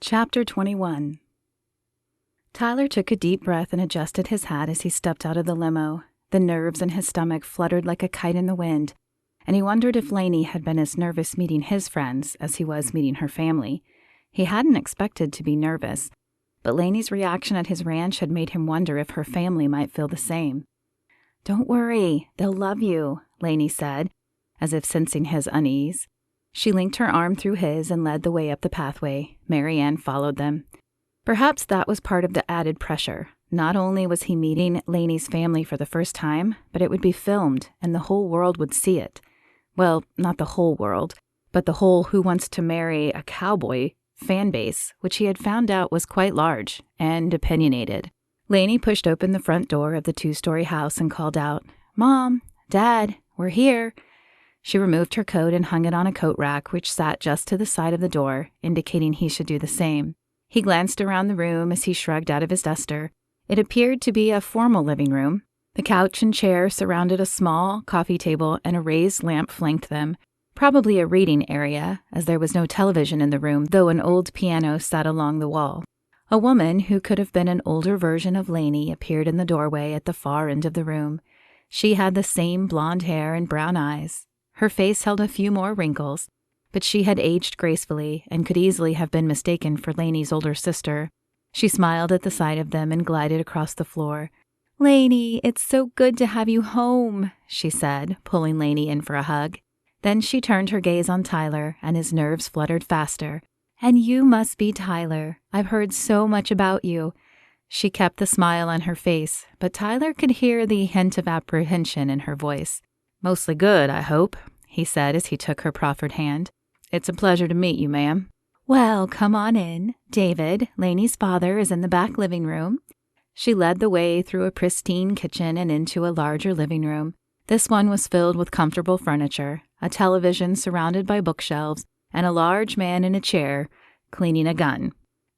Chapter 21. Tyler took a deep breath and adjusted his hat as he stepped out of the limo. The nerves in his stomach fluttered like a kite in the wind, and he wondered if Laney had been as nervous meeting his friends as he was meeting her family. He hadn't expected to be nervous, but Laney's reaction at his ranch had made him wonder if her family might feel the same. "Don't worry, they'll love you," Laney said, as if sensing his unease. She linked her arm through his and led the way up the pathway. Mary Ann followed them. Perhaps that was part of the added pressure. Not only was he meeting Laney's family for the first time, but it would be filmed, and the whole world would see it. Well, not the whole world, but the whole Who Wants to Marry a Cowboy fan base, which he had found out was quite large and opinionated. Laney pushed open the front door of the 2-story house and called out, "Mom, Dad, we're here." She removed her coat and hung it on a coat rack, which sat just to the side of the door, indicating he should do the same. He glanced around the room as he shrugged out of his duster. It appeared to be a formal living room. The couch and chair surrounded a small coffee table, and a raised lamp flanked them, probably a reading area, as there was no television in the room, though an old piano sat along the wall. A woman, who could have been an older version of Laney, appeared in the doorway at the far end of the room. She had the same blonde hair and brown eyes. Her face held a few more wrinkles, but she had aged gracefully and could easily have been mistaken for Laney's older sister. She smiled at the sight of them and glided across the floor. "Laney, it's so good to have you home," she said, pulling Laney in for a hug. Then she turned her gaze on Tyler, and his nerves fluttered faster. "And you must be Tyler. I've heard so much about you." She kept the smile on her face, but Tyler could hear the hint of apprehension in her voice. "Mostly good, I hope," he said as he took her proffered hand. "It's a pleasure to meet you, ma'am." "Well, come on in. David, Laney's father, is in the back living room." She led the way through a pristine kitchen and into a larger living room. This one was filled with comfortable furniture, a television surrounded by bookshelves, and a large man in a chair, cleaning a gun.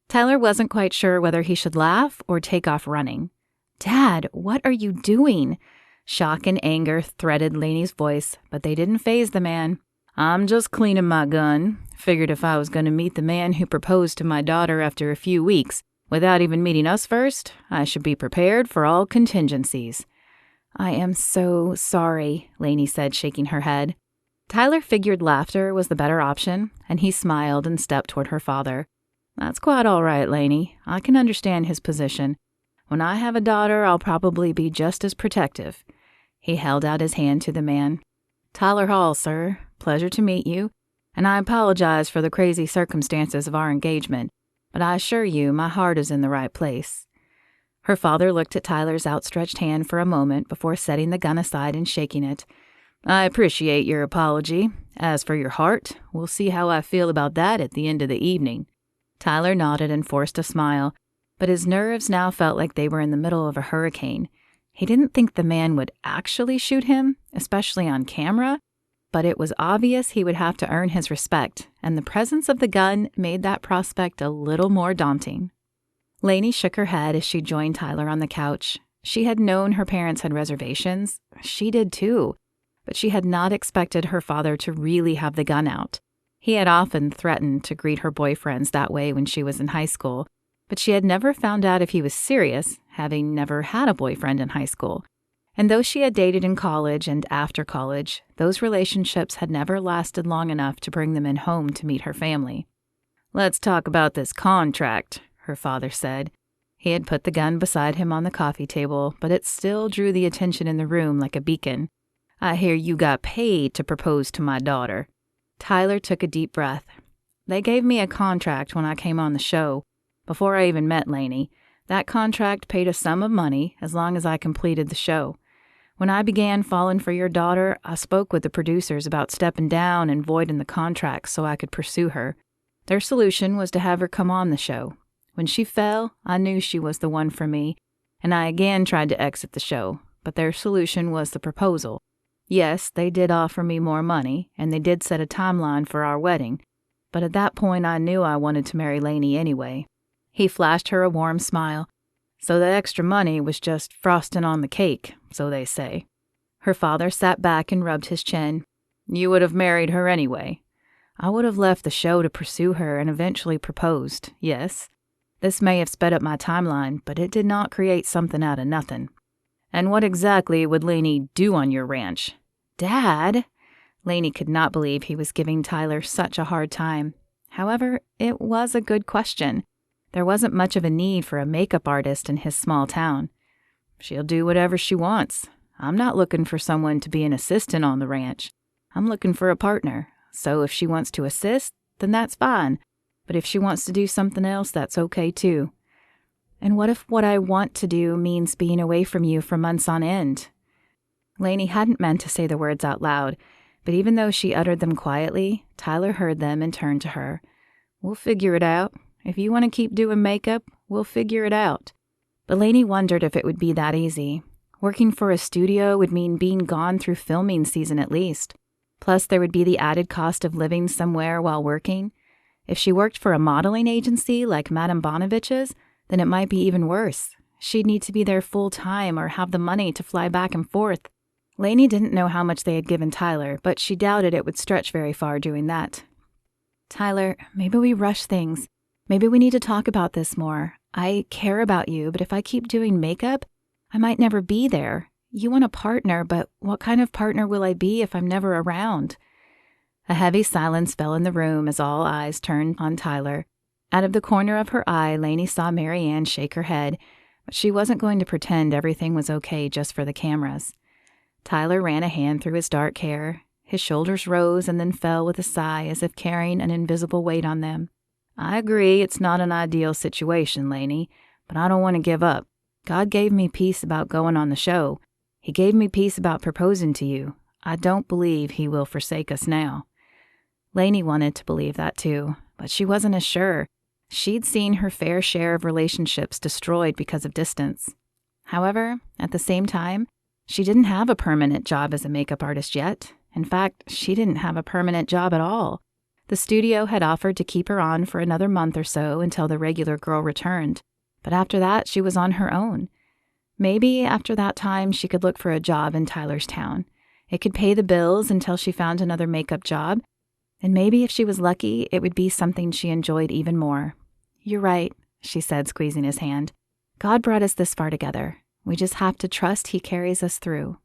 Tyler wasn't quite sure whether he should laugh or take off running. "Dad, what are you doing?" Shock and anger threaded Laney's voice, but they didn't faze the man. "I'm just cleaning my gun. Figured if I was going to meet the man who proposed to my daughter after a few weeks, without even meeting us first, I should be prepared for all contingencies." "I am so sorry," Laney said, shaking her head. Tyler figured laughter was the better option, and he smiled and stepped toward her father. "That's quite all right, Laney. I can understand his position. When I have a daughter, I'll probably be just as protective." He held out his hand to the man. "Tyler Hall, sir. Pleasure to meet you, and I apologize for the crazy circumstances of our engagement, but I assure you my heart is in the right place." Her father looked at Tyler's outstretched hand for a moment before setting the gun aside and shaking it. "I appreciate your apology. As for your heart, we'll see how I feel about that at the end of the evening." Tyler nodded and forced a smile, but his nerves now felt like they were in the middle of a hurricane. He didn't think the man would actually shoot him, especially on camera, but it was obvious he would have to earn his respect, and the presence of the gun made that prospect a little more daunting. Laney shook her head as she joined Tyler on the couch. She had known her parents had reservations. She did too, but she had not expected her father to really have the gun out. He had often threatened to greet her boyfriends that way when she was in high school, but she had never found out if he was serious, having never had a boyfriend in high school. And though she had dated in college and after college, those relationships had never lasted long enough to bring them in home to meet her family. "Let's talk about this contract," her father said. He had put the gun beside him on the coffee table, but it still drew the attention in the room like a beacon. "I hear you got paid to propose to my daughter." Tyler took a deep breath. "They gave me a contract when I came on the show, before I even met Laney. That contract paid a sum of money as long as I completed the show. When I began falling for your daughter, I spoke with the producers about stepping down and voiding the contract so I could pursue her. Their solution was to have her come on the show. When she fell, I knew she was the one for me, and I again tried to exit the show, but their solution was the proposal. Yes, they did offer me more money, and they did set a timeline for our wedding, but at that point I knew I wanted to marry Laney anyway." He flashed her a warm smile. "So the extra money was just frosting on the cake, so they say." Her father sat back and rubbed his chin. "You would have married her anyway. I would have left the show to pursue her and eventually proposed, yes. This may have sped up my timeline, but it did not create something out of nothing. And what exactly would Laney do on your ranch? Dad? Laney could not believe he was giving Tyler such a hard time. However, it was a good question. There wasn't much of a need for a makeup artist in his small town. She'll do whatever she wants. I'm not looking for someone to be an assistant on the ranch. I'm looking for a partner. So if she wants to assist, then that's fine. But if she wants to do something else, that's okay too. And what if what I want to do means being away from you for months on end? Laney hadn't meant to say the words out loud, but even though she uttered them quietly, Tyler heard them and turned to her. We'll figure it out. If you want to keep doing makeup, we'll figure it out. But Laney wondered if it would be that easy. Working for a studio would mean being gone through filming season at least. Plus, there would be the added cost of living somewhere while working. If she worked for a modeling agency like Madame Bonavich's, then it might be even worse. She'd need to be there full time or have the money to fly back and forth. Laney didn't know how much they had given Tyler, but she doubted it would stretch very far doing that. Tyler, maybe we rush things. Maybe we need to talk about this more. I care about you, but if I keep doing makeup, I might never be there. You want a partner, but what kind of partner will I be if I'm never around? A heavy silence fell in the room as all eyes turned on Tyler. Out of the corner of her eye, Laney saw Mary Ann shake her head, but she wasn't going to pretend everything was okay just for the cameras. Tyler ran a hand through his dark hair. His shoulders rose and then fell with a sigh as if carrying an invisible weight on them. I agree it's not an ideal situation, Laney, but I don't want to give up. God gave me peace about going on the show. He gave me peace about proposing to you. I don't believe he will forsake us now. Laney wanted to believe that too, but she wasn't as sure. She'd seen her fair share of relationships destroyed because of distance. However, at the same time, she didn't have a permanent job as a makeup artist yet. In fact, she didn't have a permanent job at all. The studio had offered to keep her on for another month or so until the regular girl returned, but after that, she was on her own. Maybe after that time, she could look for a job in Tyler's town. It could pay the bills until she found another makeup job, and maybe if she was lucky, it would be something she enjoyed even more. You're right, she said, squeezing his hand. God brought us this far together. We just have to trust he carries us through.